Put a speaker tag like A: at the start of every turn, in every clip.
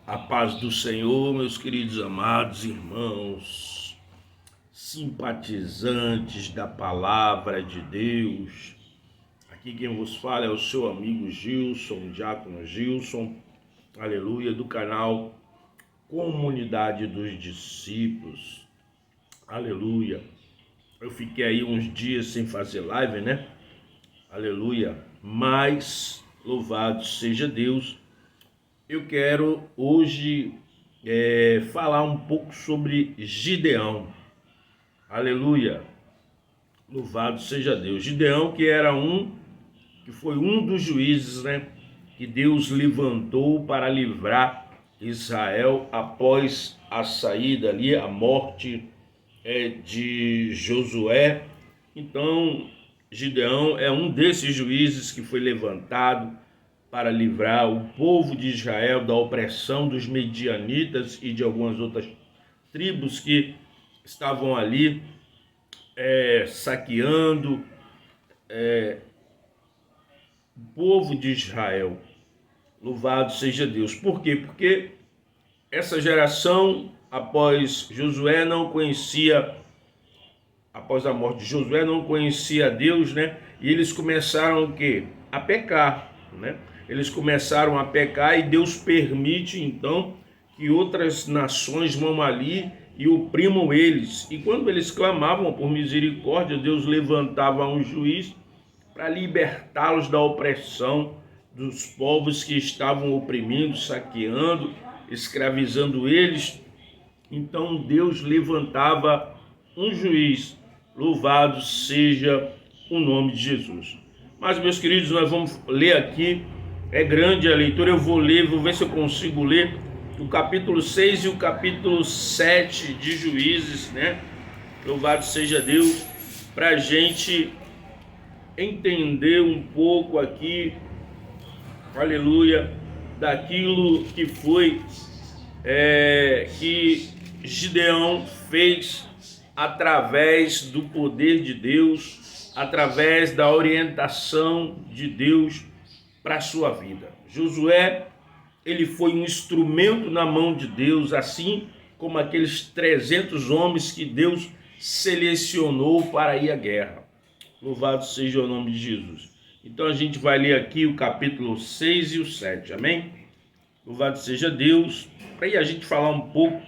A: A paz do Senhor, meus queridos amados irmãos, simpatizantes da palavra de Deus. Aqui quem vos fala é o seu amigo Gilson, Diácono Gilson, aleluia, do canal Comunidade dos Discípulos, aleluia. Eu fiquei aí uns dias sem fazer live, né? Aleluia, mas louvado seja Deus. Eu quero hoje falar um pouco sobre Gideão. Aleluia. Louvado seja Deus. Gideão que foi um dos juízes, né, que Deus levantou para livrar Israel após a saída ali, a morte de Josué. Então, Gideão é um desses juízes que foi levantado para livrar o povo de Israel da opressão dos medianitas e de algumas outras tribos que estavam ali saqueando o povo de Israel. Louvado seja Deus. Por quê? Porque essa geração, após a morte de Josué, não conhecia Deus, né? E eles começaram o quê? A pecar, né? Eles começaram a pecar e Deus permite então que outras nações vão ali e oprimam eles. E quando eles clamavam por misericórdia, Deus levantava um juiz para libertá-los da opressão dos povos que estavam oprimindo, saqueando, escravizando eles. Então Deus levantava um juiz. Louvado seja o nome de Jesus. Mas, meus queridos, nós vamos ler aqui. É grande a leitura, eu vou ver se eu consigo ler o capítulo 6 e o capítulo 7 de Juízes, né? Louvado seja Deus, para a gente entender um pouco aqui, aleluia, daquilo que foi que Gideão fez através do poder de Deus, através da orientação de Deus para a sua vida. Josué, ele foi um instrumento na mão de Deus, assim como aqueles 300 homens que Deus selecionou para ir à guerra. Louvado seja o nome de Jesus. Então a gente vai ler aqui o capítulo 6 e o 7, amém? Louvado seja Deus. Para aí a gente falar um pouco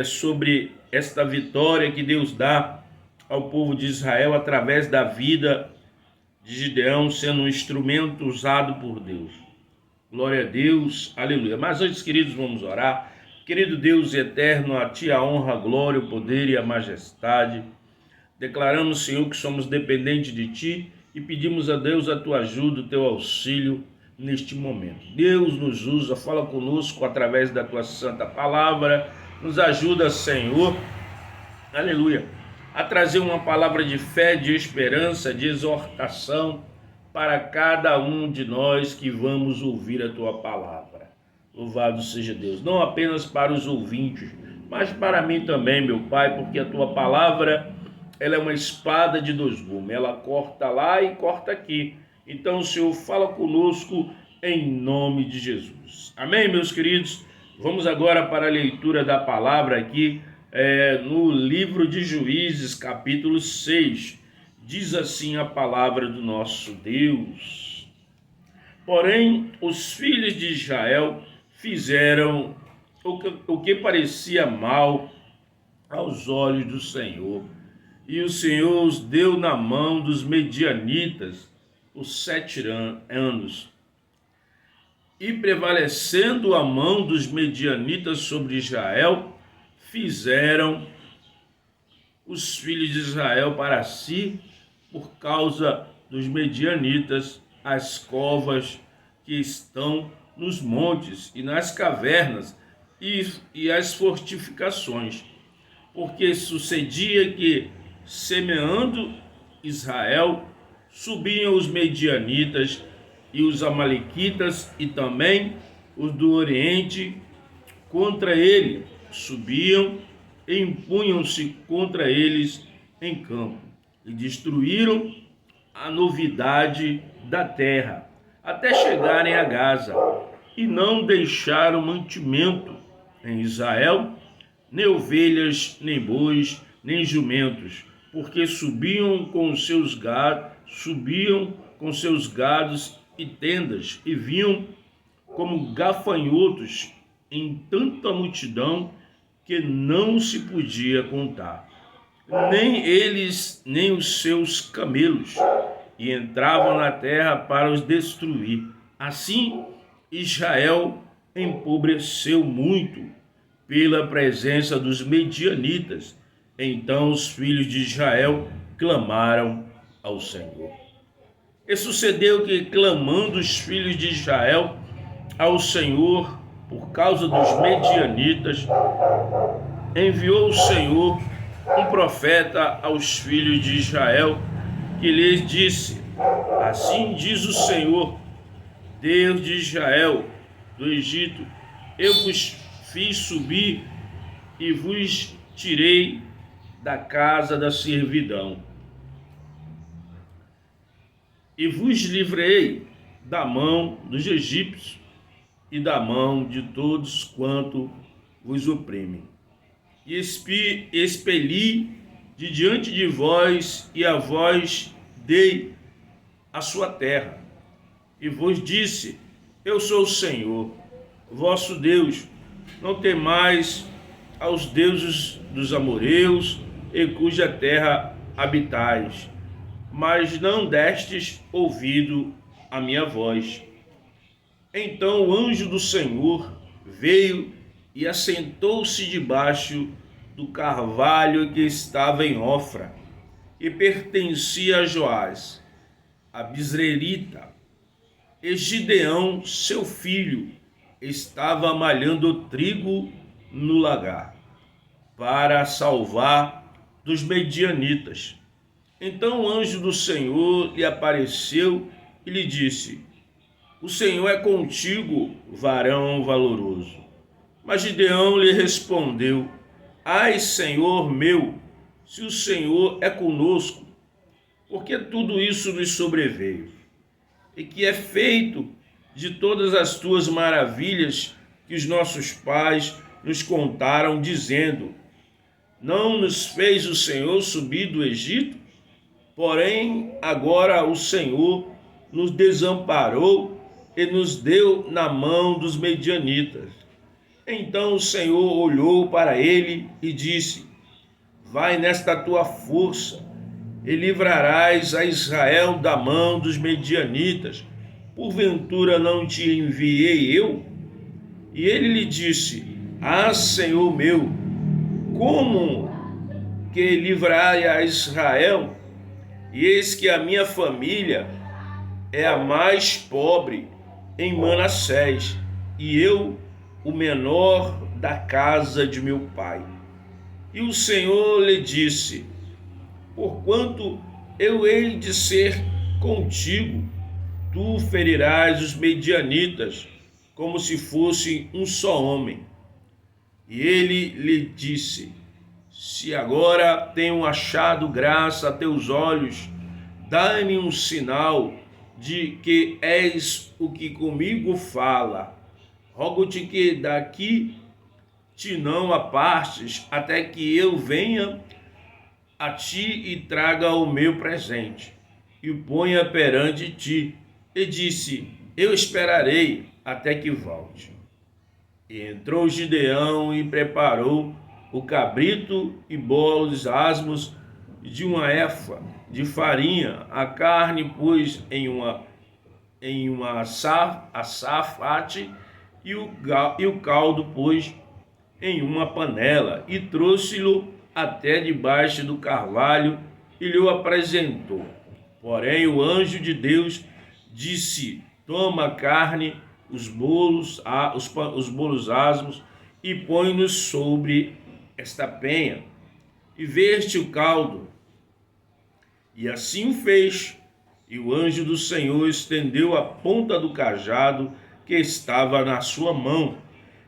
A: sobre esta vitória que Deus dá ao povo de Israel através da vida de Gideão, sendo um instrumento usado por Deus. Glória a Deus, aleluia. Mas antes, queridos, vamos orar. Querido Deus eterno, a Ti a honra, a glória, o poder e a majestade. Declaramos, Senhor, que somos dependentes de Ti e pedimos a Deus a Tua ajuda, o Teu auxílio neste momento. Deus nos usa, fala conosco através da Tua santa palavra. Nos ajuda, Senhor, aleluia, a trazer uma palavra de fé, de esperança, de exortação para cada um de nós que vamos ouvir a Tua palavra. Louvado seja Deus, não apenas para os ouvintes, mas para mim também, meu Pai, porque a Tua palavra, ela é uma espada de dois gumes, ela corta lá e corta aqui. Então o Senhor fala conosco em nome de Jesus. Amém, meus queridos? Vamos agora para a leitura da palavra aqui, no livro de Juízes, capítulo 6, diz assim a palavra do nosso Deus. Porém, os filhos de Israel fizeram o que parecia mal aos olhos do Senhor, e o Senhor os deu na mão dos medianitas por 7 anos. E prevalecendo a mão dos medianitas sobre Israel, fizeram os filhos de Israel para si, por causa dos medianitas, as covas que estão nos montes e nas cavernas e as fortificações. Porque sucedia que, semeando Israel, subiam os medianitas e os amalequitas e também os do Oriente contra ele, subiam e impunham-se contra eles em campo e destruíram a novidade da terra, até chegarem a Gaza. e não deixaram mantimento em Israel, nem ovelhas, nem bois, nem jumentos, porque subiam com seus gados e tendas, e vinham como gafanhotos em tanta multidão que não se podia contar, nem eles, nem os seus camelos, e entravam na terra para os destruir. Assim, Israel empobreceu muito pela presença dos medianitas. Então os filhos de Israel clamaram ao Senhor. E sucedeu que, clamando os filhos de Israel ao Senhor por causa dos medianitas, enviou o Senhor um profeta aos filhos de Israel, que lhes disse: assim diz o Senhor, Deus de Israel, do Egito: eu vos fiz subir e vos tirei da casa da servidão, e vos livrei da mão dos egípcios e da mão de todos quanto vos oprimem. E expeli de diante de vós, e a vós dei a sua terra. E vos disse: eu sou o Senhor, vosso Deus. Não temais aos deuses dos amorreus, em cuja terra habitais. Mas não destes ouvido à minha voz. Então o anjo do Senhor veio e assentou-se debaixo do carvalho que estava em Ofra, e pertencia a Joás, a Bisrelita. E Gideão, seu filho, estava malhando trigo no lagar, para salvar dos medianitas. Então o anjo do Senhor lhe apareceu e lhe disse: o Senhor é contigo, varão valoroso. Mas Gideão lhe respondeu: ai, Senhor meu, se o Senhor é conosco, porque tudo isso nos sobreveio? E que é feito de todas as tuas maravilhas que os nossos pais nos contaram, dizendo: não nos fez o Senhor subir do Egito? Porém, agora o Senhor nos desamparou e nos deu na mão dos medianitas. Então o Senhor olhou para ele e disse: vai nesta tua força e livrarás a Israel da mão dos medianitas. Porventura não te enviei eu? E ele lhe disse: ah, Senhor meu, como que livrarei a Israel? E eis que a minha família é a mais pobre em Manassés, e eu o menor da casa de meu pai. E o Senhor lhe disse: porquanto eu hei de ser contigo, tu ferirás os medianitas como se fosse um só homem. E ele lhe disse: se agora tenho achado graça a teus olhos, dá-me um sinal de que és o que comigo fala. Rogo-te que daqui te não apartes, até que eu venha a ti e traga o meu presente, e o ponha perante ti. E disse: eu esperarei até que volte. E entrou Gideão e preparou o cabrito e bolos asmos de uma efa de farinha, a carne pôs em uma açafate, e o caldo pôs em uma panela, e trouxe-lo até debaixo do carvalho e lhe o apresentou. Porém o anjo de Deus disse: toma a carne, os bolos asmos, e põe-nos sobre esta penha, e veste o caldo. E assim o fez. E o anjo do Senhor estendeu a ponta do cajado que estava na sua mão,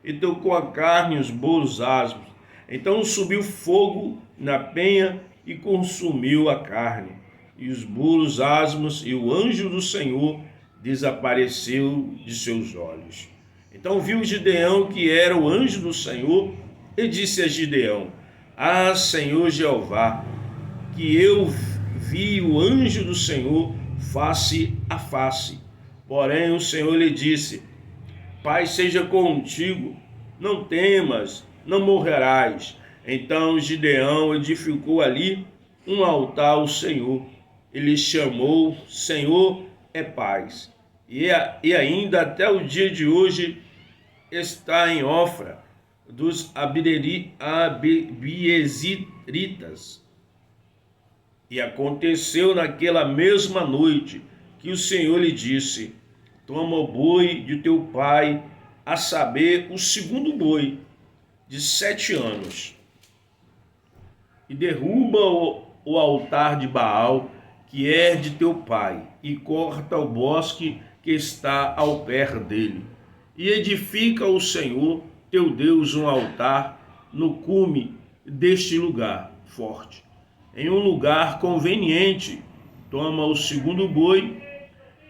A: e tocou a carne e os bolos asmos. Então subiu fogo na penha e consumiu a carne e os bolos asmos, e o anjo do Senhor desapareceu de seus olhos. Então viu Gideão que era o anjo do Senhor e disse a Gideão: Ah, Senhor Jeová, que eu vi o anjo do Senhor face a face. Porém o Senhor lhe disse: Paz seja contigo, não temas, não morrerás. Então Gideão edificou ali um altar ao Senhor. Ele chamou Senhor é paz. E ainda até o dia de hoje está em Ofra dos Abiezritas. E aconteceu naquela mesma noite que o Senhor lhe disse: Toma o boi de teu pai, a saber, o segundo boi de 7 anos, e derruba o altar de Baal, que é de teu pai, e corta o bosque que está ao pé dele. E edifica ao Senhor teu Deus um altar no cume deste lugar forte, em um lugar conveniente. Toma o segundo boi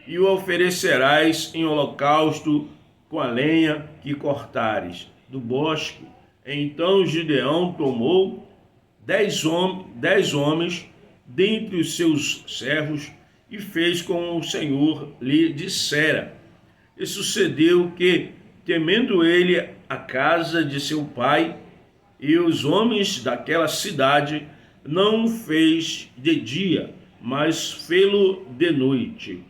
A: e o oferecerás em holocausto com a lenha que cortares do bosque. Então Gideão tomou 10 homens dentre os seus servos e fez como o Senhor lhe dissera. E sucedeu que, temendo ele a casa de seu pai e os homens daquela cidade, não o fez de dia, mas fê-lo de noite.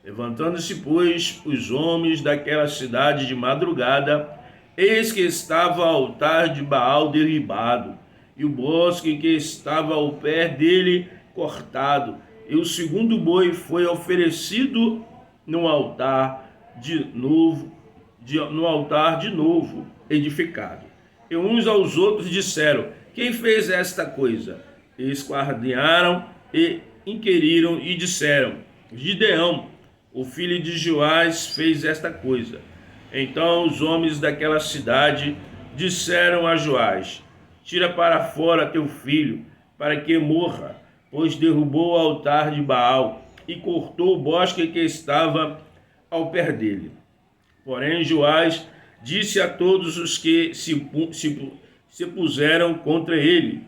A: Levantando-se, pois, os homens daquela cidade de madrugada, eis que estava o altar de Baal derribado, e o bosque que estava ao pé dele cortado, e o segundo boi foi oferecido no altar de novo edificado. E uns aos outros disseram: Quem fez esta coisa? E esquadrinharam e inquiriram e disseram: Gideão, o filho de Joás, fez esta coisa. Então os homens daquela cidade disseram a Joás: Tira para fora teu filho, para que morra, pois derrubou o altar de Baal e cortou o bosque que estava ao pé dele. Porém Joás disse a todos os que se puseram contra ele: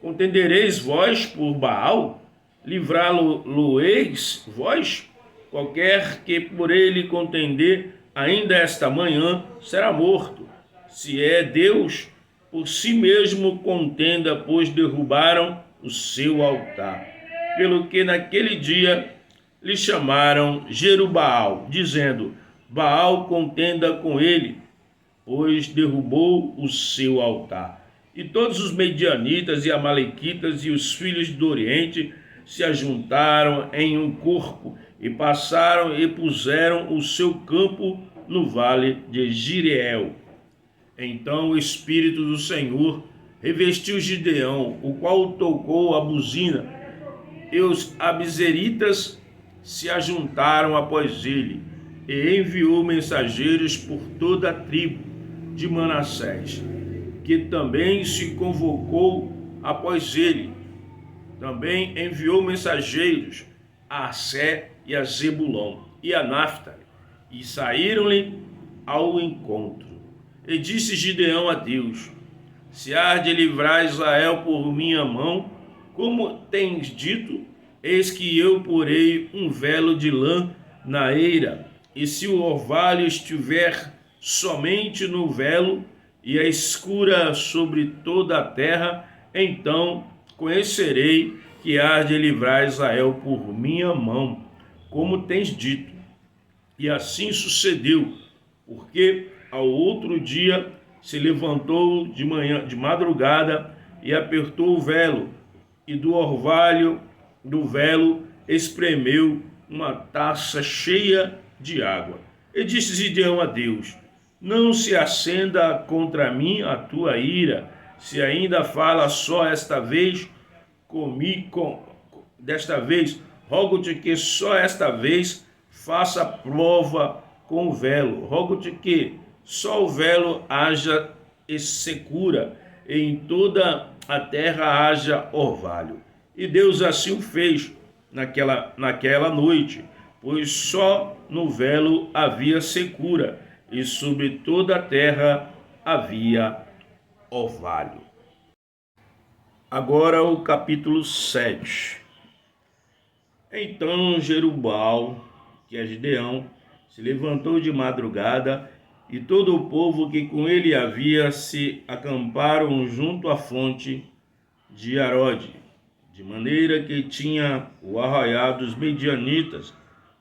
A: Contendereis vós por Baal? Livrá-lo-eis vós? Qualquer que por ele contender ainda esta manhã será morto. Se é Deus, por si mesmo contenda, pois derrubaram o seu altar. Pelo que naquele dia lhe chamaram Jerubaal, dizendo: Baal contenda com ele, pois derrubou o seu altar. E todos os medianitas e amalequitas e os filhos do Oriente se ajuntaram em um corpo e passaram e puseram o seu campo no vale de Jiriel. Então o Espírito do Senhor revestiu Gideão, o qual tocou a buzina, e os Abiezritas se ajuntaram após ele, e enviou mensageiros por toda a tribo de Manassés, que também se convocou após ele. Também enviou mensageiros a Assé e a Zebulon e a Naftali, e saíram-lhe ao encontro. E disse Gideão a Deus: Se há de livrar Israel por minha mão, como tens dito, eis que eu porei um velo de lã na eira, e se o orvalho estiver somente no velo, e a escura sobre toda a terra, então conhecerei que há de livrar Israel por minha mão, como tens dito. E assim sucedeu, porque ao outro dia se levantou de madrugada e apertou o velo, e do orvalho do velo espremeu uma taça cheia de água. E disse Gideão a Deus: Não se acenda contra mim a tua ira, se ainda fala só esta vez desta vez, rogo-te que só esta vez faça prova com o velo. Rogo-te que só o velo haja secura, e em toda a terra haja orvalho. E Deus assim o fez naquela noite, pois só no velo havia secura, e sobre toda a terra havia orvalho. Agora o capítulo 7. Então Jerubbaal, que é Gideão, se levantou de madrugada, e todo o povo que com ele havia se acamparam junto à fonte de Arode, de maneira que tinha o arraial dos Medianitas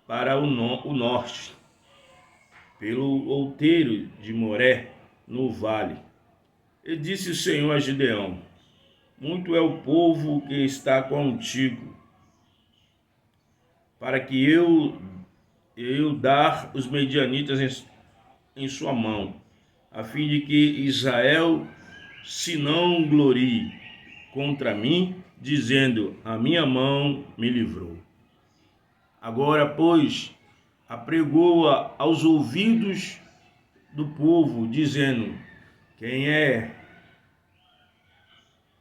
A: para o norte, pelo outeiro de Moré, no vale. E disse o Senhor a Gideão: muito é o povo que está contigo, para que eu dar os medianitas em sua mão, a fim de que Israel se não glorie contra mim, dizendo: a minha mão me livrou. Agora, pois, apregou-a aos ouvidos do povo, dizendo: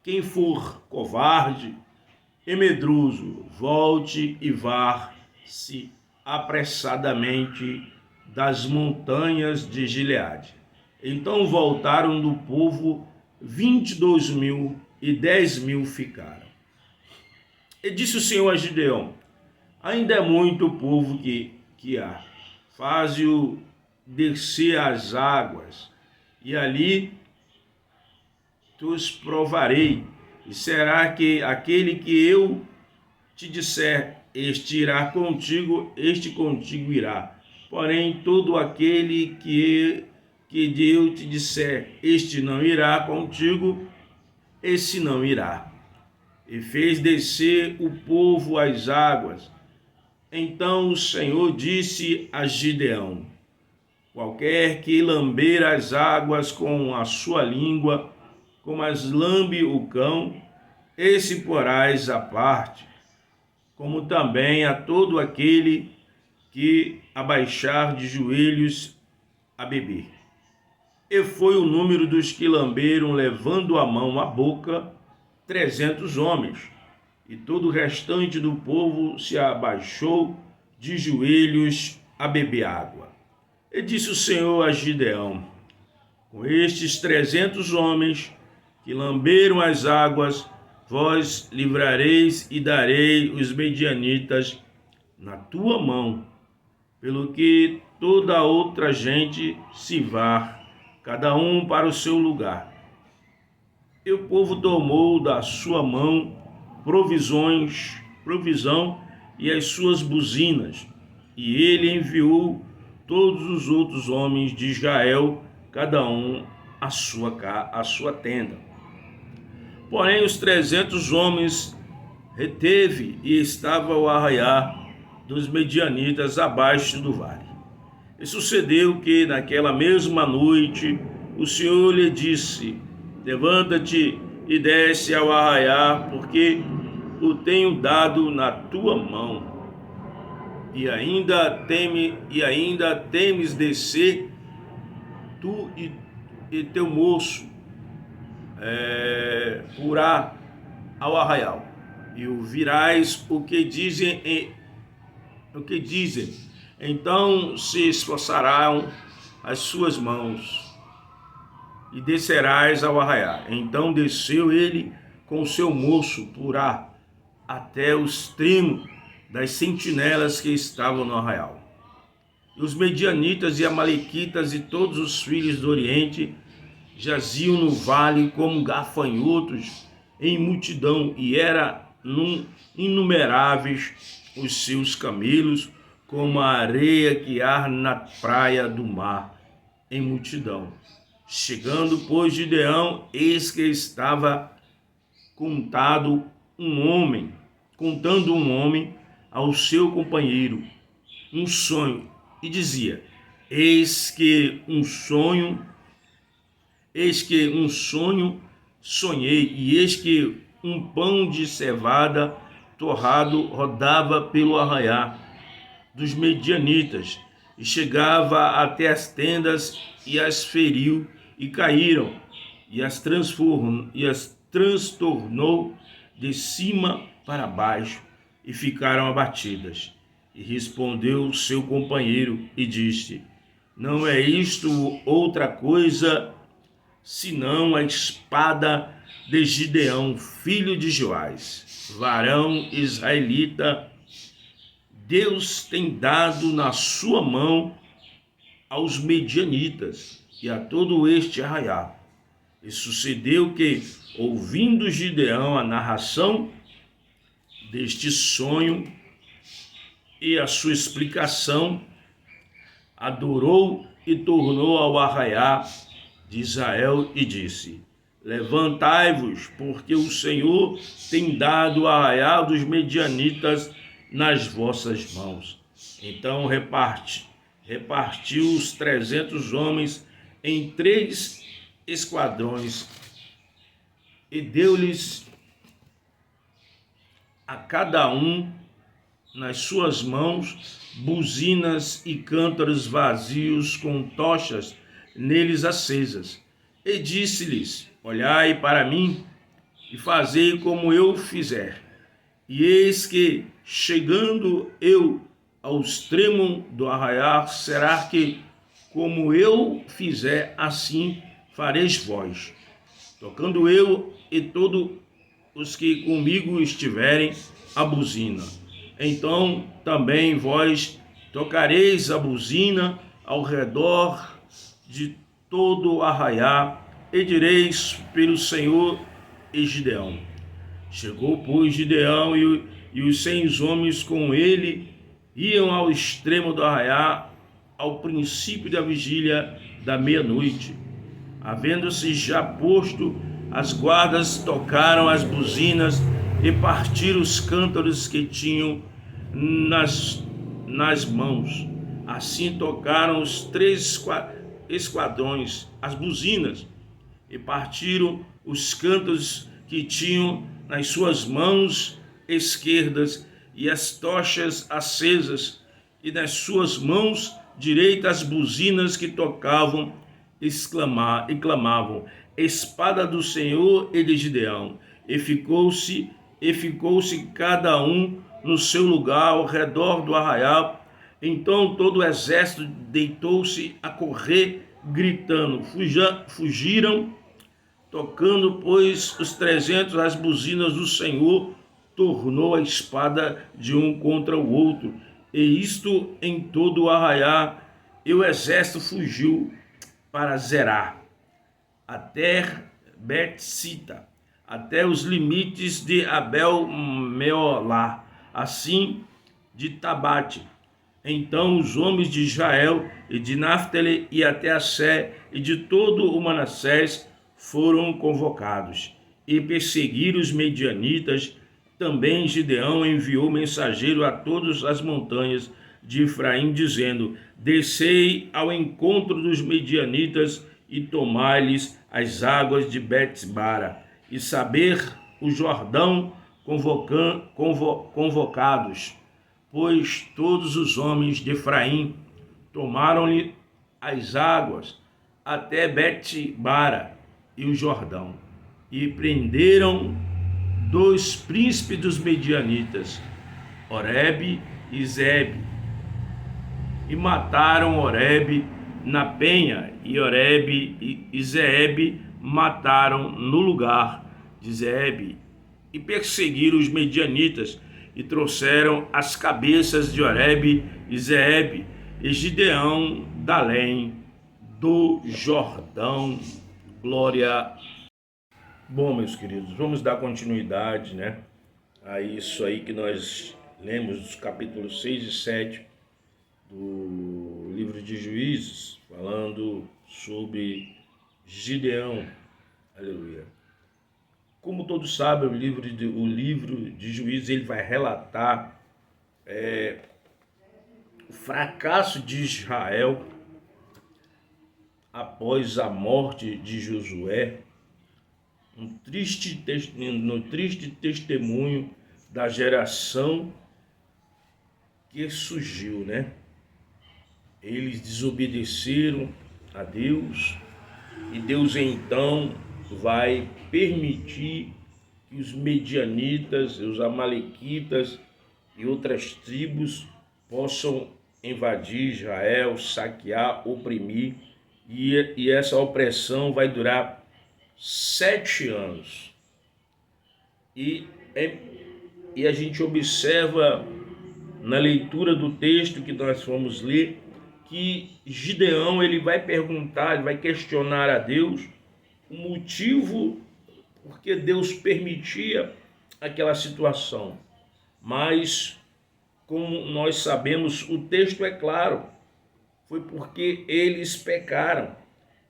A: quem for covarde e medroso, volte e vá-se apressadamente das montanhas de Gileade. Então voltaram do povo 22.000, e 10.000 ficaram. E disse o Senhor a Gideão: ainda é muito o povo que há. Faze-o descer às águas, e ali os provarei. E será que aquele que eu te disser, este irá contigo, este contigo irá. Porém, todo aquele que eu te disser, este não irá contigo, esse não irá. E fez descer o povo às águas. Então o Senhor disse a Gideão: qualquer que lamber as águas com a sua língua, como as lambe o cão, esse porás à parte, como também a todo aquele que abaixar de joelhos a beber. E foi o número dos que lamberam, levando a mão à boca, 300 homens, e todo o restante do povo se abaixou de joelhos a beber água. E disse o Senhor a Gideão: com estes 300 homens que lamberam as águas, vós livrareis e darei os medianitas na tua mão, pelo que toda outra gente se vá, cada um para o seu lugar. E o povo tomou da sua mão provisão e as suas buzinas, e ele enviou todos os outros homens de Israel, cada um à sua tenda. Porém, os 300 homens reteve, e estava o arraial dos medianitas abaixo do vale. E sucedeu que, naquela mesma noite, o Senhor lhe disse: levanta-te e desce ao arraial, porque o tenho dado na tua mão. E ainda temes descer, tu e teu moço, purá ao arraial, e ouvirás o que dizem. Então se esforçarão as suas mãos, e descerás ao arraial. Então desceu ele com o seu moço purá até o extremo das sentinelas que estavam no arraial. E os medianitas e amalequitas e todos os filhos do Oriente jaziam no vale como gafanhotos em multidão, e eram inumeráveis os seus camelos, como a areia que há na praia do mar, em multidão. Chegando, pois, Gideão, eis que estava contando um homem ao seu companheiro um sonho, e dizia: eis que um sonho sonhei, e eis que um pão de cevada torrado rodava pelo arraial dos medianitas, e chegava até as tendas, e as feriu, e caíram, e as transtornou de cima para baixo, e ficaram abatidas. E respondeu seu companheiro e disse: não é isto outra coisa senão a espada de Gideão, filho de Joás, varão israelita. Deus tem dado na sua mão aos medianitas e a todo este arraial. E sucedeu que, ouvindo Gideão a narração deste sonho e a sua explicação, adorou e tornou ao arraial de Israel e disse: levantai-vos, porque o Senhor tem dado o arraial dos medianitas nas vossas mãos. Então repartiu os 300 homens em 3 esquadrões e deu-lhes a cada um nas suas mãos buzinas e cântaros vazios com tochas neles acesas. E disse-lhes: olhai para mim e fazei como eu fizer. E eis que, chegando eu ao extremo do arraial, será que, como eu fizer, assim fareis vós, tocando eu e todos os que comigo estiverem a buzina. Então também vós tocareis a buzina ao redor de todo o arraial, e direis pelo Senhor e Gideão. Chegou, pois, Gideão e os 100 homens com ele iam ao extremo do arraial ao princípio da vigília da meia-noite. Havendo-se já posto as guardas, tocaram as buzinas e partiram os cântaros que tinham nas mãos. Assim tocaram os 3 esquadrões as buzinas e partiram os cântaros que tinham nas suas mãos esquerdas e as tochas acesas, e nas suas mãos direitas as buzinas que tocavam e clamavam: espada do Senhor e de Gideão. E ficou-se cada um no seu lugar ao redor do arraial. Então todo o exército deitou-se a correr, gritando. Fugiram, tocando, pois, os 300 as buzinas do Senhor, tornou a espada de um contra o outro, e isto em todo o arraial. E o exército fugiu para Zerá, até Bet-sita, até os limites de Abel-meolá, assim de Tabate. Então os homens de Israel e de Naftali e até Assé e de todo o Manassés foram convocados e perseguiram os medianitas. Também Gideão enviou mensageiro a todas as montanhas de Efraim, dizendo: descei ao encontro dos medianitas e tomai-lhes as águas de Bet-bara e saber o Jordão convocados, pois todos os homens de Efraim tomaram-lhe as águas até Bet-bara e o Jordão, e prenderam 2 príncipes dos medianitas, Oreb e Zeebe, e mataram Oreb na penha, e Oreb e Zeebe mataram no lugar de Zeebe, e perseguiram os medianitas, e trouxeram as cabeças de Oreb e Zeebe, e Gideão da além do Jordão. Glória. Bom, meus queridos, vamos dar continuidade, a isso aí que nós lemos dos capítulos 6 e 7 do livro de Juízes, falando sobre Gideão. Aleluia. Como todos sabem, o livro de Juízes, ele vai relatar o fracasso de Israel após a morte de Josué, no triste testemunho da geração que surgiu, Eles desobedeceram a Deus, e Deus então vai permitir que os medianitas, os amalequitas e outras tribos possam invadir Israel, saquear, oprimir, e essa opressão vai durar 7 anos. E a gente observa na leitura do texto que nós fomos ler que Gideão ele vai perguntar, ele vai questionar a Deus o motivo porque Deus permitia aquela situação. Mas, como nós sabemos, o texto é claro, foi porque eles pecaram,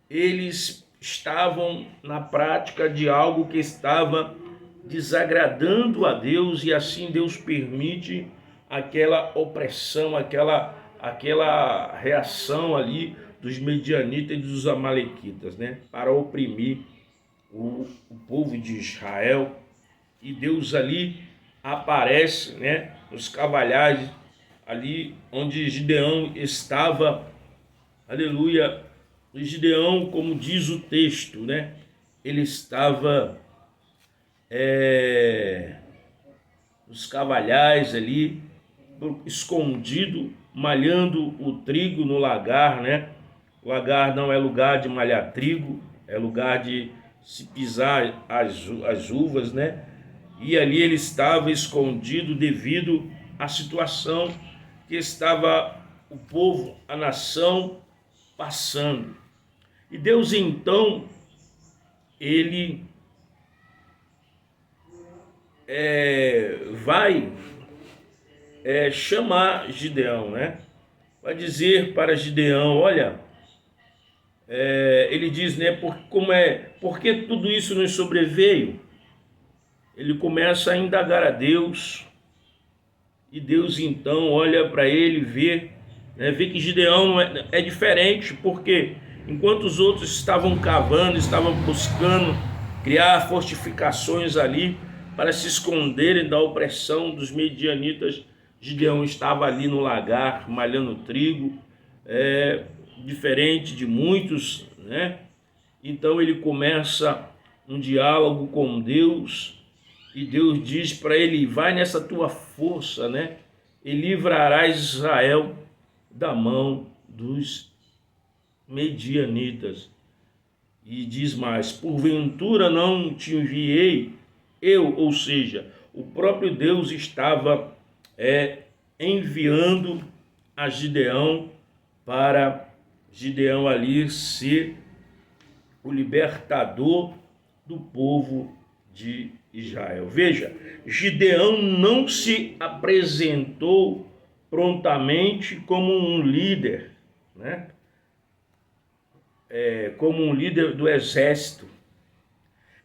A: eles estavam na prática de algo que estava desagradando a Deus, e assim Deus permite aquela opressão, aquela reação ali dos medianitas e dos amalequitas, né, para oprimir o povo de Israel. E Deus ali aparece, né, nos cavalhais, ali onde Gideão estava, aleluia. E Gideão, como diz o texto, né, ele estava nos cavalhais ali, escondido, malhando o trigo no lagar, né? O lagar não é lugar de malhar trigo, é lugar de se pisar as uvas, né? E ali ele estava escondido devido à situação que estava o povo, a nação, passando. E Deus então, ele vai chamar Gideão, né? Vai dizer para Gideão, olha, ele diz, né, por que tudo isso nos sobreveio? Ele começa a indagar a Deus, e Deus então olha para ele, vê que Gideão é diferente, porque enquanto os outros estavam cavando, estavam buscando criar fortificações ali para se esconderem da opressão dos medianitas, Gideão estava ali no lagar, malhando trigo, diferente de muitos, né? Então ele começa um diálogo com Deus, e Deus diz para ele, vai nessa tua força, né? E livrarás Israel da mão dos medianitas. E diz mais, porventura não te enviei eu, ou seja, o próprio Deus estava enviando a Gideão para Gideão ali ser o libertador do povo de Israel. Veja, Gideão não se apresentou prontamente como um líder, né? Como um líder do exército.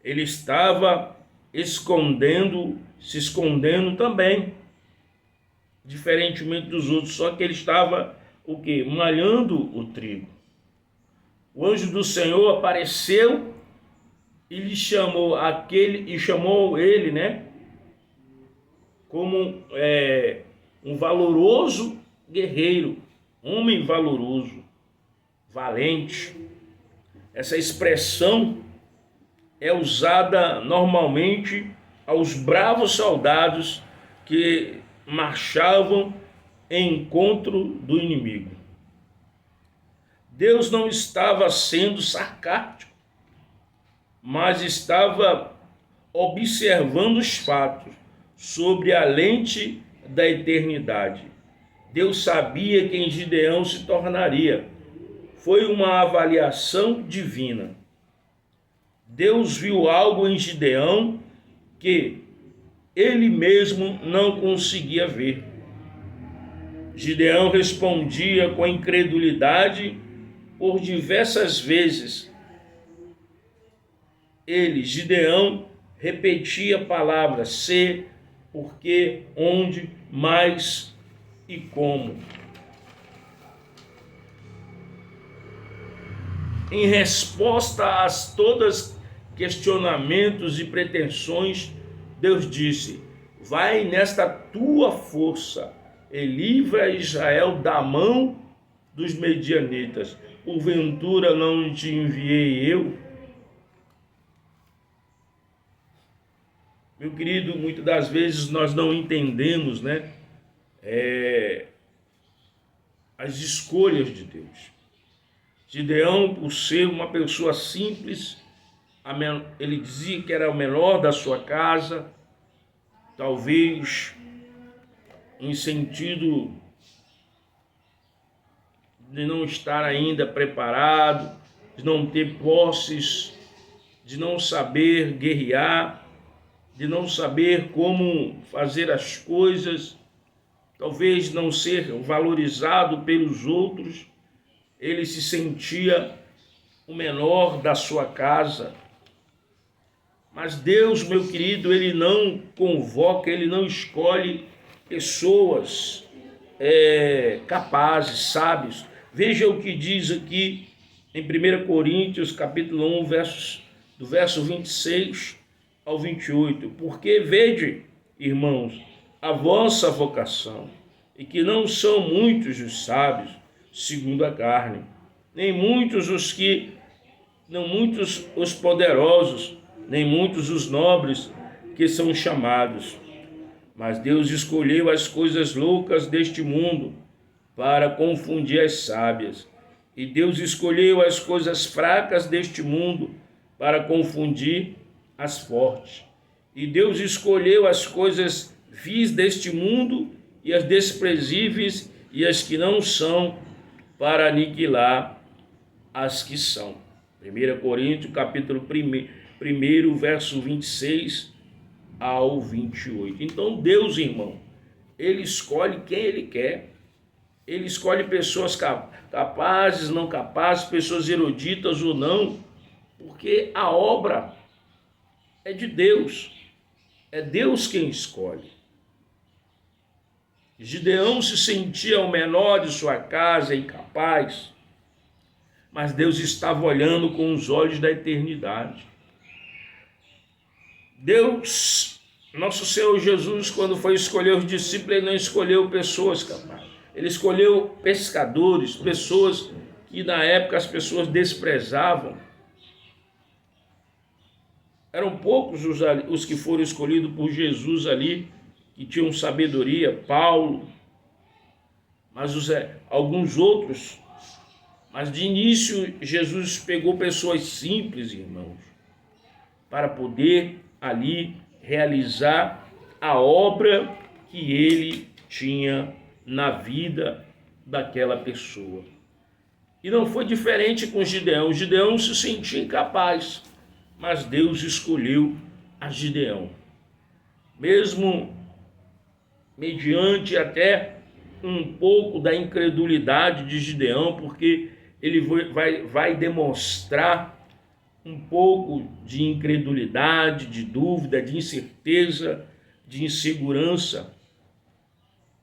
A: Ele estava se escondendo também, diferentemente dos outros, só que ele estava o quê? Malhando o trigo. O anjo do Senhor apareceu e lhe chamou chamou ele, né, como um valoroso guerreiro, homem valoroso, valente. Essa expressão é usada normalmente aos bravos soldados que marchavam em encontro do inimigo. Deus não estava sendo sarcástico, mas estava observando os fatos sobre a lente da eternidade. Deus sabia quem Gideão se tornaria. Foi uma avaliação divina. Deus viu algo em Gideão que ele mesmo não conseguia ver. Gideão respondia com incredulidade por diversas vezes. Gideão, repetia palavras, se, porque, onde, mais e como. Em resposta a todos questionamentos e pretensões, Deus disse, vai nesta tua força e livra Israel da mão dos medianitas. Porventura não te enviei eu? Meu querido, muitas das vezes nós não entendemos, né? as escolhas de Deus. Gideão, por ser uma pessoa simples, ele dizia que era o menor da sua casa, talvez em sentido de não estar ainda preparado, de não ter posses, de não saber guerrear, de não saber como fazer as coisas, talvez não ser valorizado pelos outros. Ele se sentia o menor da sua casa. Mas Deus, meu querido, ele não convoca, ele não escolhe pessoas capazes, sábios. Veja o que diz aqui em 1 Coríntios, capítulo 1, do verso 26 ao 28. Porque vede, irmãos, a vossa vocação, e que não são muitos os sábios, segundo a carne, nem muitos os poderosos, nem muitos os nobres que são chamados. Mas Deus escolheu as coisas loucas deste mundo para confundir as sábias. E Deus escolheu as coisas fracas deste mundo para confundir as fortes. E Deus escolheu as coisas vis deste mundo e as desprezíveis e as que não são, para aniquilar as que são. 1 Coríntios, capítulo 1, verso 26 ao 28. Então Deus, irmão, ele escolhe quem ele quer. Ele escolhe pessoas capazes, não capazes, pessoas eruditas ou não, porque a obra é de Deus. É Deus quem escolhe. Gideão se sentia o menor de sua casa, incapaz, mas Deus estava olhando com os olhos da eternidade. Deus, nosso Senhor Jesus, quando foi escolher os discípulos, ele não escolheu pessoas capazes. Ele escolheu pescadores, pessoas que na época as pessoas desprezavam. Eram poucos os que foram escolhidos por Jesus ali, que tinham sabedoria, Paulo, mas alguns outros. Mas de início Jesus pegou pessoas simples, irmãos, para poder ali realizar a obra que ele tinha na vida daquela pessoa. E não foi diferente com Gideão. Gideão se sentia incapaz, mas Deus escolheu a Gideão. Mesmo mediante até um pouco da incredulidade de Gideão, porque ele vai demonstrar um pouco de incredulidade, de dúvida, de incerteza, de insegurança.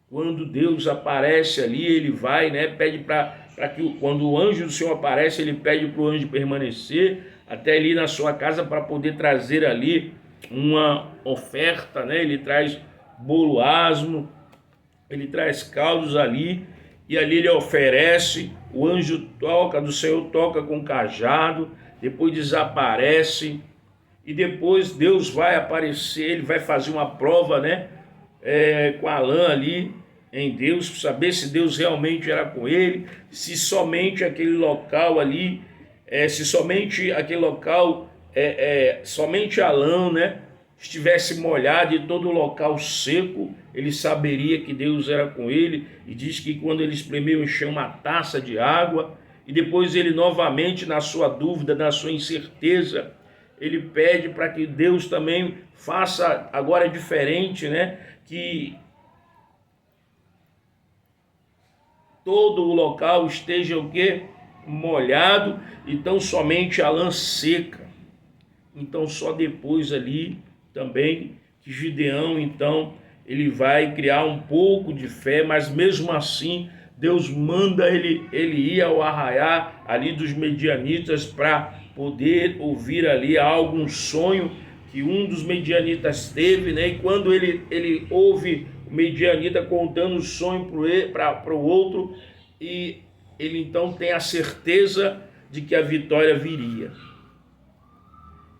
A: Quando Deus aparece ali, ele vai, pede para que, quando o anjo do Senhor aparece, ele pede para o anjo permanecer até ali na sua casa para poder trazer ali uma oferta, Ele traz bolo asmo, ele traz caldos ali, e ali ele oferece, o anjo do Senhor toca com cajado, depois desaparece, e depois Deus vai aparecer, ele vai fazer uma prova, com a lã ali em Deus, para saber se Deus realmente era com ele, se somente aquele local ali, somente a lã, estivesse molhado e todo o local seco, ele saberia que Deus era com ele. E diz que quando ele espremeu, encheu uma taça de água, e depois ele novamente, na sua dúvida, na sua incerteza, ele pede para que Deus também faça, agora diferente, que todo o local esteja o quê? Molhado, então somente a lã seca. Então só depois ali também que Gideão, então, ele vai criar um pouco de fé, mas mesmo assim Deus manda ele ir ao arraiar ali dos medianitas para poder ouvir ali algum sonho que um dos medianitas teve, E quando ele ouve o medianita contando o sonho para o outro, e ele então tem a certeza de que a vitória viria.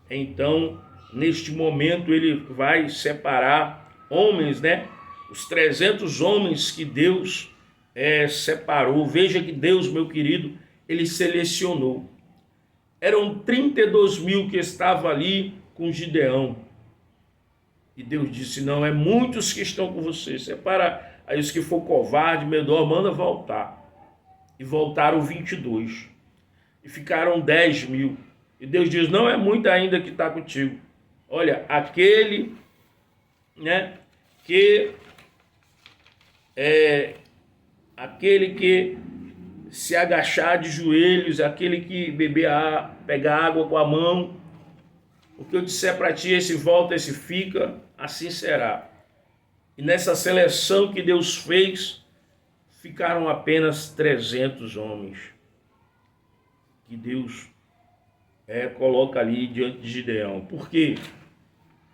A: Então, neste momento, ele vai separar homens, os 300 homens que Deus separou. Veja que Deus, meu querido, ele selecionou. Eram 32 mil que estavam ali com Gideão. E Deus disse, não, é muitos que estão com você. Separa aí os que for covarde, medroso, manda voltar. E voltaram 22. E ficaram 10 mil. E Deus diz, não é muito ainda que está contigo. Olha, aquele, né, que aquele que se agachar de joelhos, aquele que pegar água com a mão, o que eu disser para ti, esse volta, esse fica, assim será. E nessa seleção que Deus fez, ficaram apenas 300 homens. Que Deus coloca ali diante de Gideão. Por quê?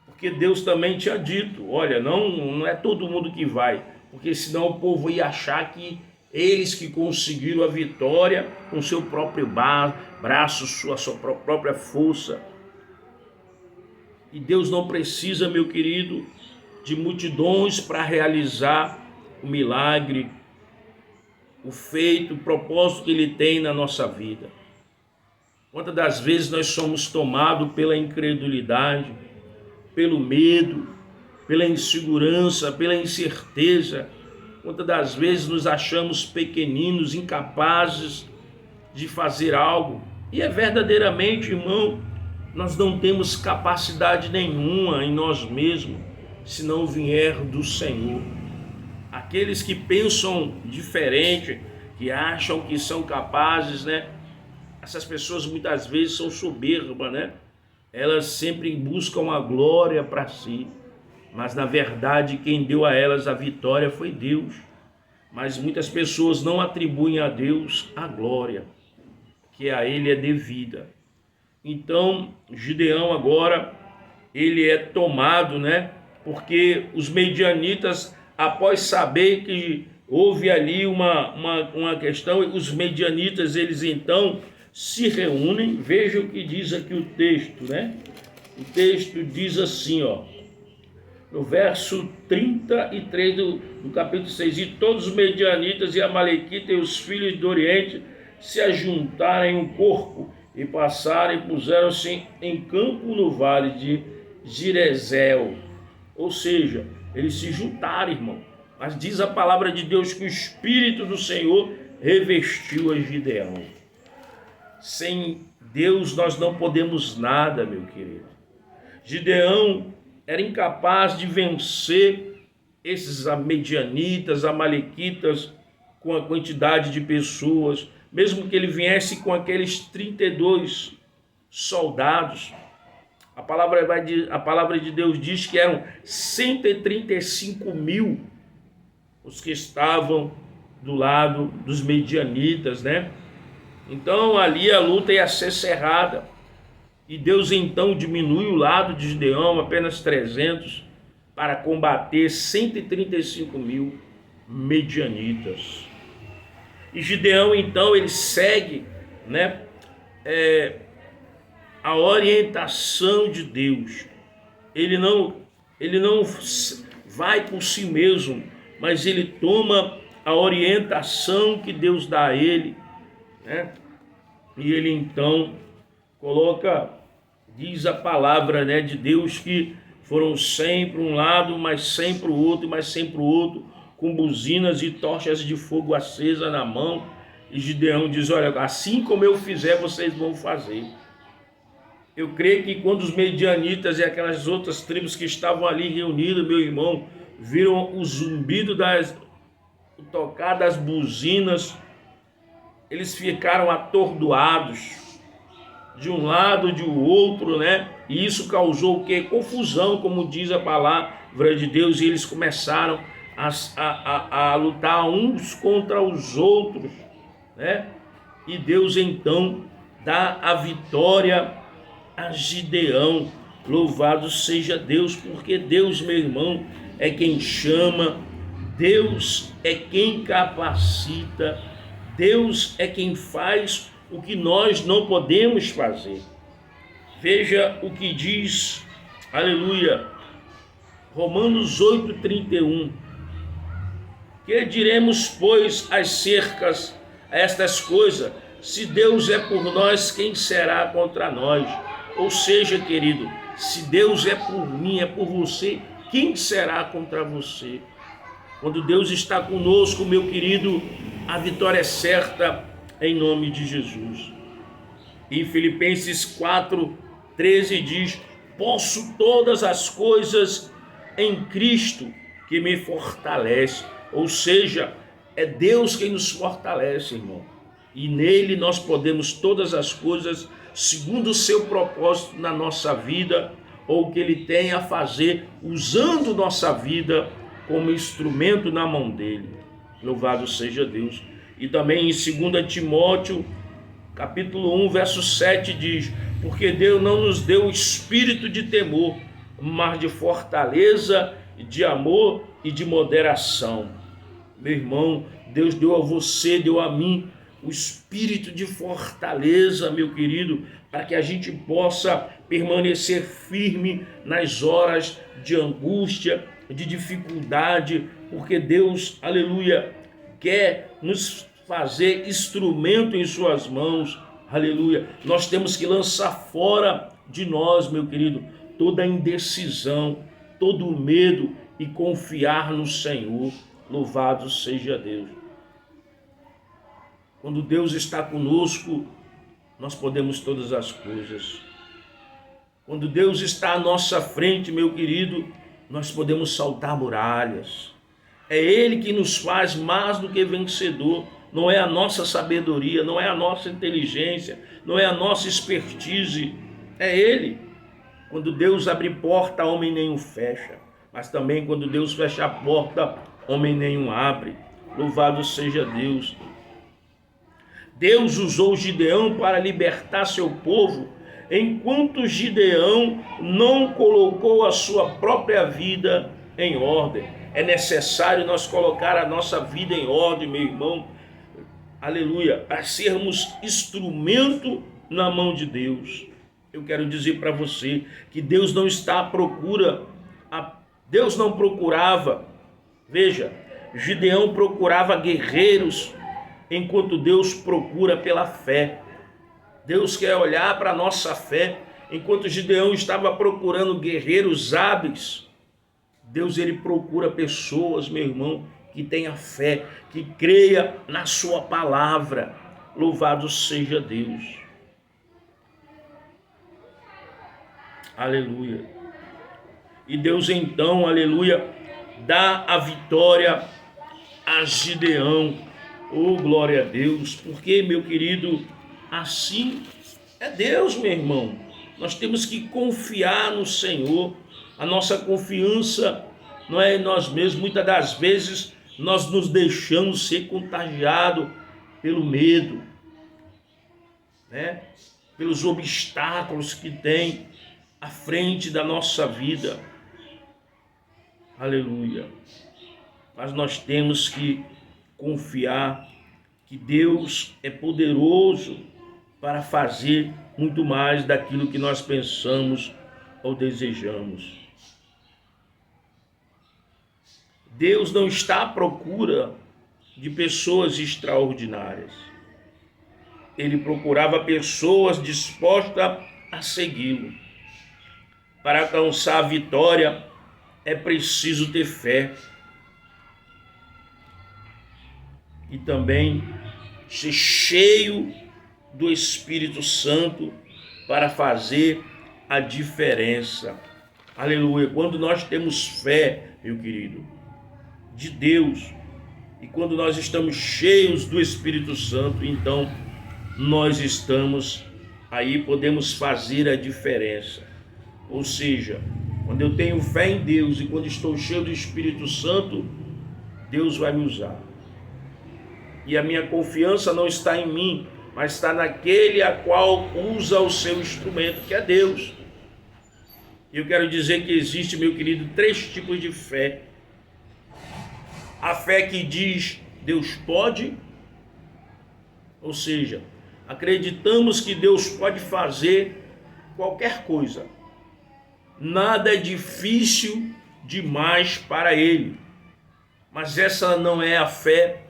A: Porque Deus também tinha dito, olha, não é todo mundo que vai, porque senão o povo ia achar que eles que conseguiram a vitória com seu próprio braço, sua própria força. E Deus não precisa, meu querido, de multidões para realizar o milagre, o feito, o propósito que Ele tem na nossa vida. Quantas das vezes nós somos tomados pela incredulidade, pelo medo, pela insegurança, pela incerteza. Quantas das vezes nos achamos pequeninos, incapazes de fazer algo. E é verdadeiramente, irmão, nós não temos capacidade nenhuma em nós mesmos, se não vier do Senhor. Aqueles que pensam diferente, que acham que são capazes, né? Essas pessoas muitas vezes são soberbas, né? Elas sempre buscam a glória para si, mas na verdade quem deu a elas a vitória foi Deus. Mas muitas pessoas não atribuem a Deus a glória, que a Ele é devida. Então Gideão agora, ele é tomado, né? Porque os medianitas, após saber que houve ali uma questão, os medianitas, eles então se reúnem. Veja o que diz aqui o texto, né? O texto diz assim, ó, no verso 33 do capítulo 6, e todos os medianitas e amalequitas e os filhos do Oriente se ajuntaram em um corpo e passaram e puseram-se em campo no vale de Girezel. Ou seja, eles se juntaram, irmão. Mas diz a palavra de Deus que o Espírito do Senhor revestiu a Gideão. Sem Deus nós não podemos nada, meu querido. Gideão era incapaz de vencer esses medianitas, amalequitas, com a quantidade de pessoas, mesmo que ele viesse com aqueles 32 soldados. A palavra de Deus diz que eram 135 mil os que estavam do lado dos medianitas, né? Então ali a luta ia ser cerrada. E Deus então diminui o lado de Gideão, apenas 300, para combater 135 mil medianitas. E Gideão então ele segue, né, a orientação de Deus. Ele não vai por si mesmo, mas ele toma a orientação que Deus dá a ele, né? E ele então coloca, diz a palavra, né, de Deus, que foram 100 para um lado, mas 100 para o outro, mas 100 para o outro, com buzinas e tochas de fogo acesa na mão. E Gideão diz, olha, assim como eu fizer, vocês vão fazer. Eu creio que quando os medianitas e aquelas outras tribos que estavam ali reunidas, meu irmão, viram o zumbido o tocar das buzinas, eles ficaram atordoados de um lado, de outro, né? E isso causou o quê? Confusão, como diz a palavra de Deus, e eles começaram a lutar uns contra os outros, né? E Deus então dá a vitória a Gideão. Louvado seja Deus, porque Deus, meu irmão, é quem chama, Deus é quem capacita, Deus é quem faz o que nós não podemos fazer. Veja o que diz, aleluia, Romanos 8:31. Que diremos, pois, acerca a estas coisas? Se Deus é por nós, quem será contra nós? Ou seja, querido, se Deus é por mim, é por você, quem será contra você? Quando Deus está conosco, meu querido, a vitória é certa em nome de Jesus. Em Filipenses 4:13 diz: posso todas as coisas em Cristo que me fortalece. Ou seja, é Deus quem nos fortalece, irmão. E nele nós podemos todas as coisas segundo o seu propósito na nossa vida, ou o que ele tem a fazer usando nossa vida como instrumento na mão dele. Louvado seja Deus. E também em 2 Timóteo, capítulo 1, verso 7 diz: porque Deus não nos deu o espírito de temor, mas de fortaleza, de amor e de moderação. Meu irmão, Deus deu a você, deu a mim o espírito de fortaleza, meu querido, para que a gente possa permanecer firme nas horas de angústia, de dificuldade, porque Deus, aleluia, quer nos fazer instrumento em suas mãos, aleluia. Nós temos que lançar fora de nós, meu querido, toda a indecisão, todo o medo e confiar no Senhor. Louvado seja Deus. Quando Deus está conosco, nós podemos todas as coisas. Quando Deus está à nossa frente, meu querido, nós podemos saltar muralhas. É Ele que nos faz mais do que vencedor. Não é a nossa sabedoria, não é a nossa inteligência, não é a nossa expertise. É Ele. Quando Deus abre porta, homem nenhum fecha. Mas também quando Deus fecha a porta, homem nenhum abre. Louvado seja Deus. Deus usou Gideão para libertar seu povo, enquanto Gideão não colocou a sua própria vida em ordem. É necessário nós colocar a nossa vida em ordem, meu irmão, aleluia, para sermos instrumento na mão de Deus. Eu quero dizer para você que Deus não está à procura, Deus não procurava, veja, Gideão procurava guerreiros, enquanto Deus procura pela fé. Deus quer olhar para a nossa fé. Enquanto Gideão estava procurando guerreiros hábeis, Deus ele procura pessoas, meu irmão, que tenha fé, que creia na sua palavra. Louvado seja Deus. Aleluia. E Deus então, aleluia, dá a vitória a Gideão. Oh, glória a Deus, porque, meu querido, assim é Deus, meu irmão. Nós temos que confiar no Senhor. A nossa confiança não é em nós mesmos. Muitas das vezes nós nos deixamos ser contagiados pelo medo, né? Pelos obstáculos que tem à frente da nossa vida. Aleluia. Mas nós temos que confiar que Deus é poderoso para fazer muito mais daquilo que nós pensamos ou desejamos. Deus não está à procura de pessoas extraordinárias. Ele procurava pessoas dispostas a segui-lo. Para alcançar a vitória é preciso ter fé. E também ser cheio do Espírito Santo para fazer a diferença. Aleluia. Quando nós temos fé, meu querido, de Deus, e quando nós estamos cheios do Espírito Santo, então nós estamos aí, podemos fazer a diferença. Ou seja, quando eu tenho fé em Deus e quando estou cheio do Espírito Santo, Deus vai me usar. E a minha confiança não está em mim, mas está naquele a qual usa o seu instrumento, que é Deus. E eu quero dizer que existe, meu querido, 3 tipos de fé. A fé que diz Deus pode, ou seja, acreditamos que Deus pode fazer qualquer coisa. Nada é difícil demais para Ele. Mas essa não é a fé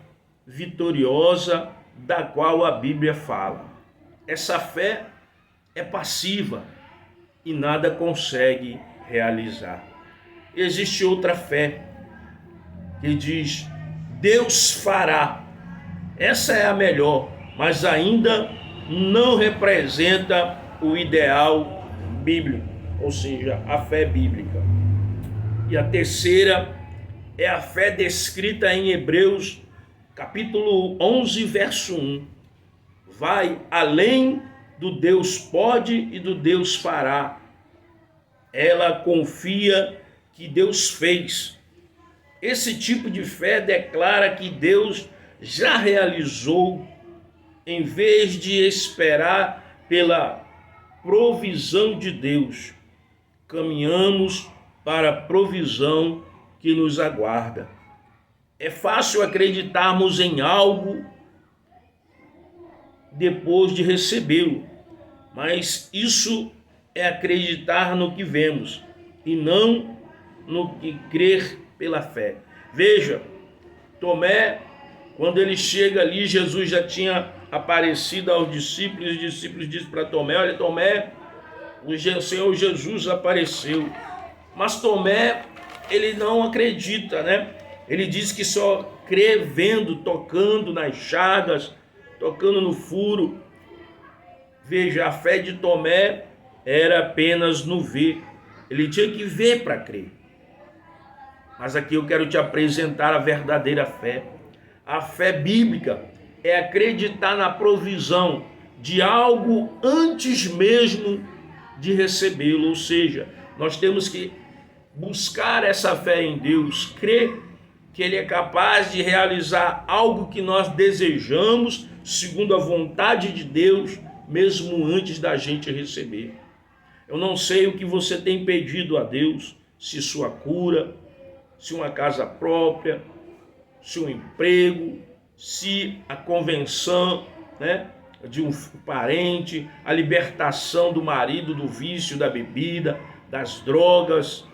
A: vitoriosa da qual a Bíblia fala. Essa fé é passiva e nada consegue realizar. Existe outra fé que diz: Deus fará. Essa é a melhor, mas ainda não representa o ideal bíblico, ou seja, a fé bíblica. E a terceira é a fé descrita em Hebreus, capítulo 11, verso 1. Vai além do Deus pode e do Deus fará. Ela confia que Deus fez. Esse tipo de fé declara que Deus já realizou, em vez de esperar pela provisão de Deus. Caminhamos para a provisão que nos aguarda. É fácil acreditarmos em algo depois de recebê-lo, mas isso é acreditar no que vemos e não no que crer pela fé. Veja, Tomé, quando ele chega ali, Jesus já tinha aparecido aos discípulos, e os discípulos dizem para Tomé: olha, Tomé, o Senhor Jesus apareceu. Mas Tomé, ele não acredita, né? Ele diz que só crê vendo, tocando nas chagas, tocando no furo. Veja, a fé de Tomé era apenas no ver. Ele tinha que ver para crer. Mas aqui eu quero te apresentar a verdadeira fé. A fé bíblica é acreditar na provisão de algo antes mesmo de recebê-lo. Ou seja, nós temos que buscar essa fé em Deus, crer que Ele é capaz de realizar algo que nós desejamos, segundo a vontade de Deus, mesmo antes da gente receber. Eu não sei o que você tem pedido a Deus, se sua cura, se uma casa própria, se um emprego, se a convenção, né, de um parente, a libertação do marido do vício da bebida, das drogas,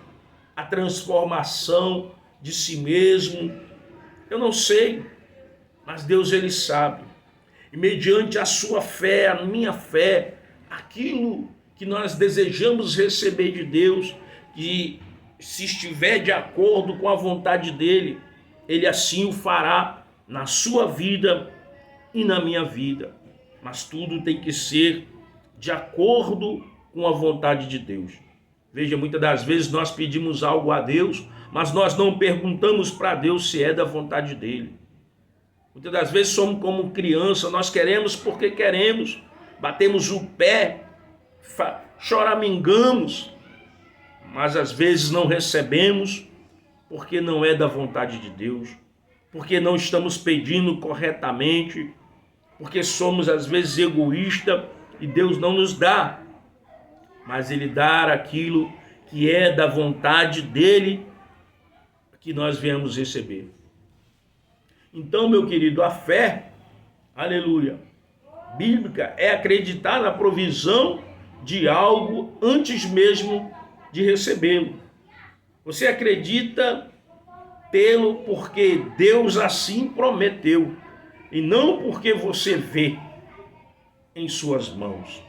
A: a transformação de si mesmo. Eu não sei, mas Deus, Ele sabe. E mediante a sua fé, a minha fé, aquilo que nós desejamos receber de Deus, que se estiver de acordo com a vontade dEle, Ele assim o fará na sua vida e na minha vida. Mas tudo tem que ser de acordo com a vontade de Deus. Veja, muitas das vezes nós pedimos algo a Deus, mas nós não perguntamos para Deus se é da vontade dEle. Muitas das vezes somos como criança, nós queremos porque queremos, batemos o pé, choramingamos, mas às vezes não recebemos porque não é da vontade de Deus, porque não estamos pedindo corretamente, porque somos às vezes egoístas e Deus não nos dá, mas Ele dá aquilo que é da vontade dEle que nós viemos receber. Então, meu querido, a fé, aleluia, bíblica é acreditar na provisão de algo antes mesmo de recebê-lo. Você acredita tê-lo porque Deus assim prometeu e não porque você vê em suas mãos.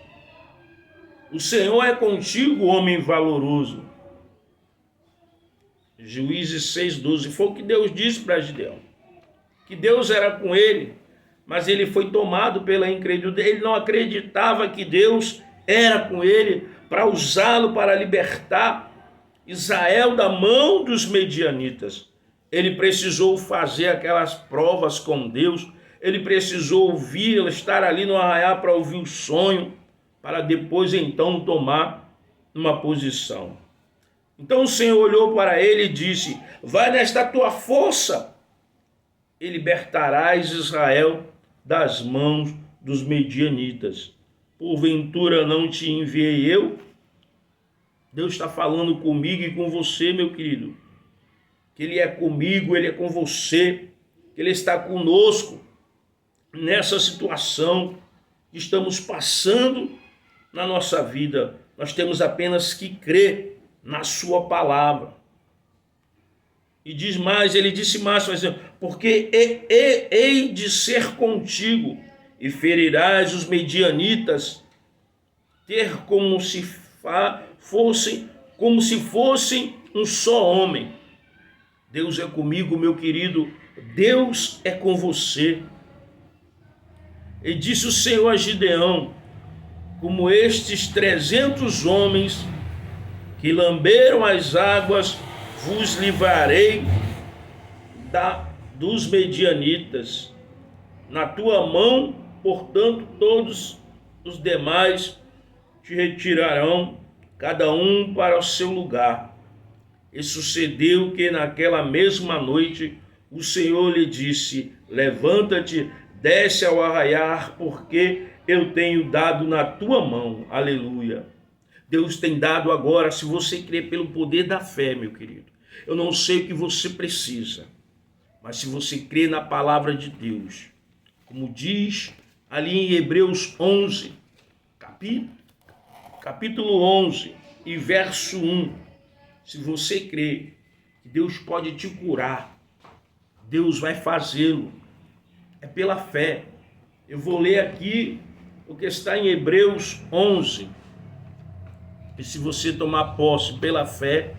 A: O Senhor é contigo, homem valoroso. Juízes 6:12. Foi o que Deus disse para Gideão. Que Deus era com ele, mas ele foi tomado pela incredulidade. Ele não acreditava que Deus era com ele para usá-lo para libertar Israel da mão dos medianitas. Ele precisou fazer aquelas provas com Deus, ele precisou ouvir, estar ali no arraial para ouvir o sonho, para depois então tomar uma posição. Então o Senhor olhou para ele e disse: vai nesta tua força e libertarás Israel das mãos dos medianitas. Porventura não te enviei eu? Deus está falando comigo e com você, meu querido, que Ele é comigo, Ele é com você, que Ele está conosco nessa situação que estamos passando na nossa vida. Nós temos apenas que crer na sua palavra. E diz mais, ele disse mais, porque hei de ser contigo, e ferirás os medianitas, ter como se fossem um só homem. Deus é comigo, meu querido, Deus é com você. E disse o Senhor a Gideão: como estes 300 homens que lamberam as águas, vos livrarei dos medianitas. Na tua mão, portanto, todos os demais te retirarão, cada um para o seu lugar. E sucedeu que naquela mesma noite o Senhor lhe disse: levanta-te, desce ao arraiar, porque eu tenho dado na tua mão. Aleluia. Deus tem dado agora, se você crer pelo poder da fé, meu querido. Eu não sei o que você precisa, mas se você crer na palavra de Deus, como diz ali em Hebreus 11, capítulo 11 e verso 1, se você crer que Deus pode te curar, Deus vai fazê-lo. É pela fé. Eu vou ler aqui o que está em Hebreus 11. E se você tomar posse pela fé,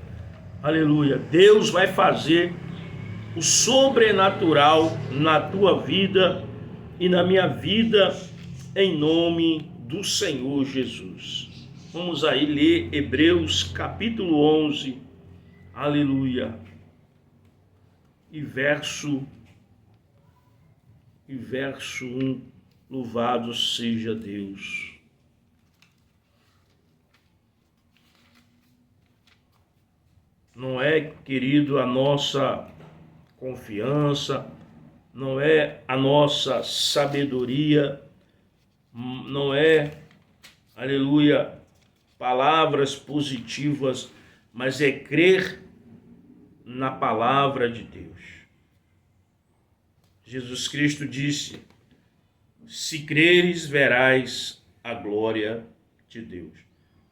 A: aleluia, Deus vai fazer o sobrenatural na tua vida e na minha vida, em nome do Senhor Jesus. Vamos aí ler Hebreus capítulo 11, aleluia, e verso 1, louvado seja Deus. Não é, querido, a nossa confiança, não é a nossa sabedoria, não é, aleluia, palavras positivas, mas é crer na palavra de Deus. Jesus Cristo disse: se creres, verás a glória de Deus.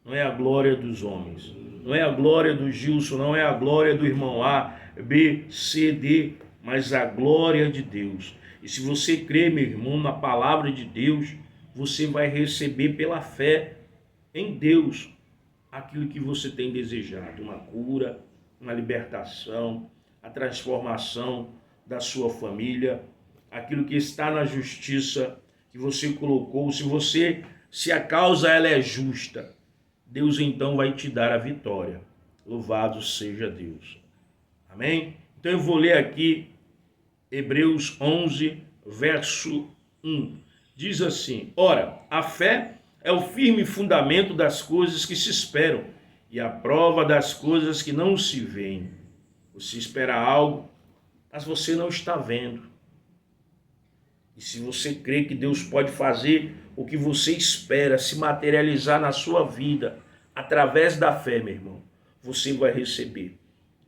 A: Não é a glória dos homens, não é a glória do Gilson, não é a glória do irmão A, B, C, D, mas a glória de Deus. E se você crer, meu irmão, na palavra de Deus, você vai receber pela fé em Deus aquilo que você tem desejado, uma cura, uma libertação, a transformação da sua família, aquilo que está na justiça que você colocou. Se a causa ela é justa, Deus então vai te dar a vitória. Louvado seja Deus. Amém? Então eu vou ler aqui Hebreus 11, verso 1. Diz assim: ora, a fé é o firme fundamento das coisas que se esperam e a prova das coisas que não se veem. Você espera algo, mas você não está vendo. E se você crê que Deus pode fazer o que você espera se materializar na sua vida, através da fé, meu irmão, você vai receber.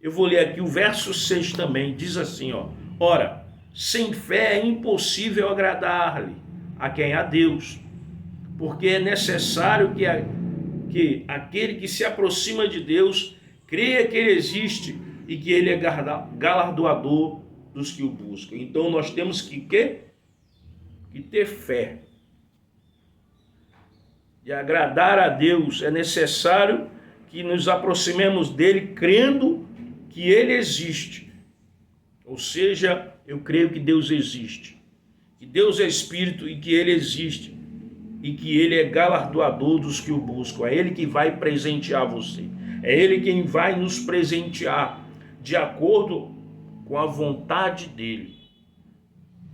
A: Eu vou ler aqui o verso 6 também, diz assim, ora, sem fé é impossível agradar-lhe a quem? A Deus, porque é necessário que aquele que se aproxima de Deus creia que Ele existe e que Ele é galardoador dos que o buscam. Então nós temos que ter fé. De agradar a Deus é necessário que nos aproximemos dele crendo que ele existe. Ou seja, eu creio que Deus existe, que Deus é Espírito e que ele existe e que ele é galardoador dos que o buscam. É ele que vai presentear você, é ele quem vai nos presentear de acordo com a vontade dele.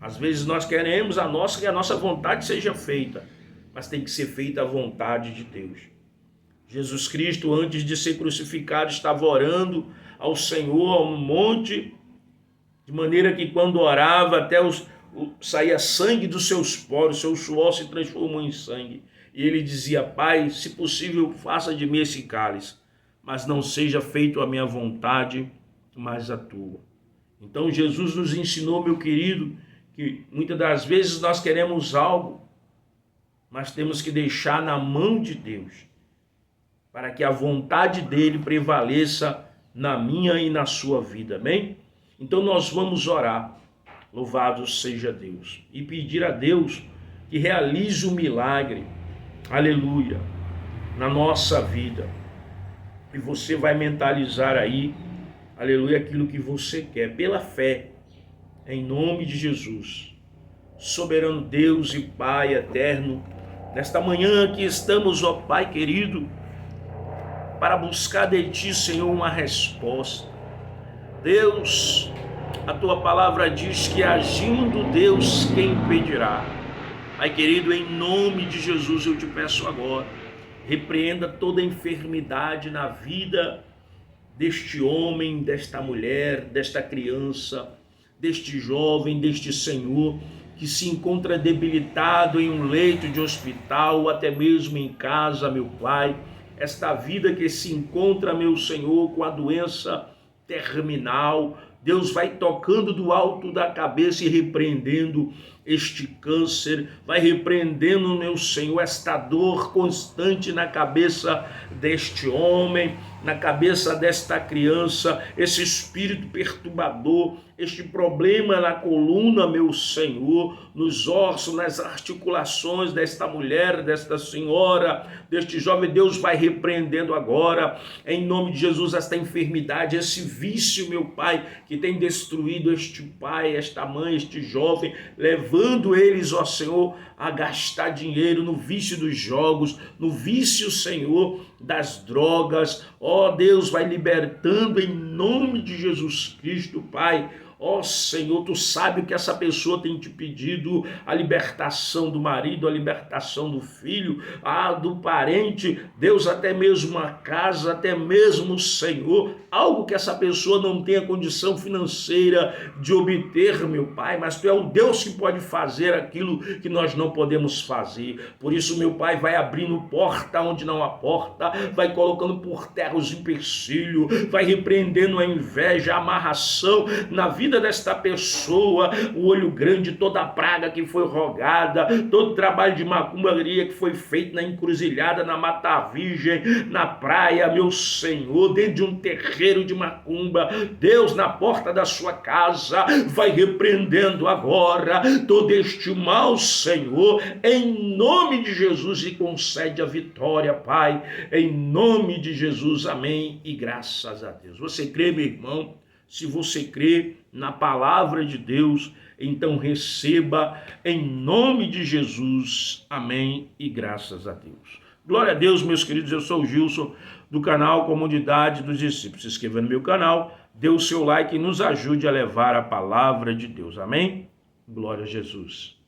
A: Às vezes nós queremos que a nossa vontade seja feita, mas tem que ser feita a vontade de Deus. Jesus Cristo, antes de ser crucificado, estava orando ao Senhor a um monte, de maneira que quando orava até saía sangue dos seus poros, seu suor se transformou em sangue. E ele dizia: Pai, se possível, faça de mim esse cálice, mas não seja feito a minha vontade, mas a tua. Então Jesus nos ensinou, meu querido, que muitas das vezes nós queremos algo, mas temos que deixar na mão de Deus, para que a vontade dele prevaleça na minha e na sua vida, amém? Então nós vamos orar, louvado seja Deus, e pedir a Deus que realize um milagre, aleluia, na nossa vida. E você vai mentalizar aí, aleluia, aquilo que você quer, pela fé, em nome de Jesus. Soberano Deus e Pai eterno, nesta manhã aqui estamos, ó Pai querido, para buscar de Ti, Senhor, uma resposta. Deus, a Tua palavra diz que agindo Deus, quem impedirá? Pai querido, em nome de Jesus eu te peço agora, repreenda toda enfermidade na vida deste homem, desta mulher, desta criança, deste jovem, deste senhor, que se encontra debilitado em um leito de hospital, ou até mesmo em casa, meu Pai. Esta vida que se encontra, meu Senhor, com a doença terminal, Deus vai tocando do alto da cabeça e repreendendo este câncer, vai repreendendo, meu Senhor, esta dor constante na cabeça deste homem, na cabeça desta criança, esse espírito perturbador, este problema na coluna, meu Senhor, nos ossos, nas articulações desta mulher, desta senhora, deste jovem. Deus vai repreendendo agora, em nome de Jesus, esta enfermidade, esse vício, meu Pai, que tem destruído este pai, esta mãe, este jovem, levando eles, ó Senhor, a gastar dinheiro no vício dos jogos, no vício, Senhor, das drogas. Ó Deus, vai libertando em nome de Jesus Cristo, Pai. Ó Senhor, Tu sabe o que essa pessoa tem te pedido, a libertação do marido, a libertação do filho, do parente, Deus, até mesmo a casa, até mesmo, Senhor, algo que essa pessoa não tenha condição financeira de obter, meu Pai, mas Tu é o Deus que pode fazer aquilo que nós não podemos fazer. Por isso, meu Pai, vai abrindo porta onde não há porta, vai colocando por terra os empecilhos, vai repreendendo a inveja, a amarração na vida desta pessoa, o olho grande, toda a praga que foi rogada, todo o trabalho de macumbaria que foi feito na encruzilhada, na Mata Virgem, na praia, meu Senhor, dentro de um terreiro de macumba, Deus, na porta da sua casa, vai repreendendo agora todo este mal, Senhor, em nome de Jesus, e concede a vitória, Pai, em nome de Jesus, amém, e graças a Deus. Você crê, meu irmão? Se você crê na palavra de Deus, então receba em nome de Jesus. Amém e graças a Deus. Glória a Deus, meus queridos. Eu sou o Gilson, do canal Comunidade dos Discípulos. Se inscreva no meu canal, dê o seu like e nos ajude a levar a palavra de Deus. Amém? Glória a Jesus.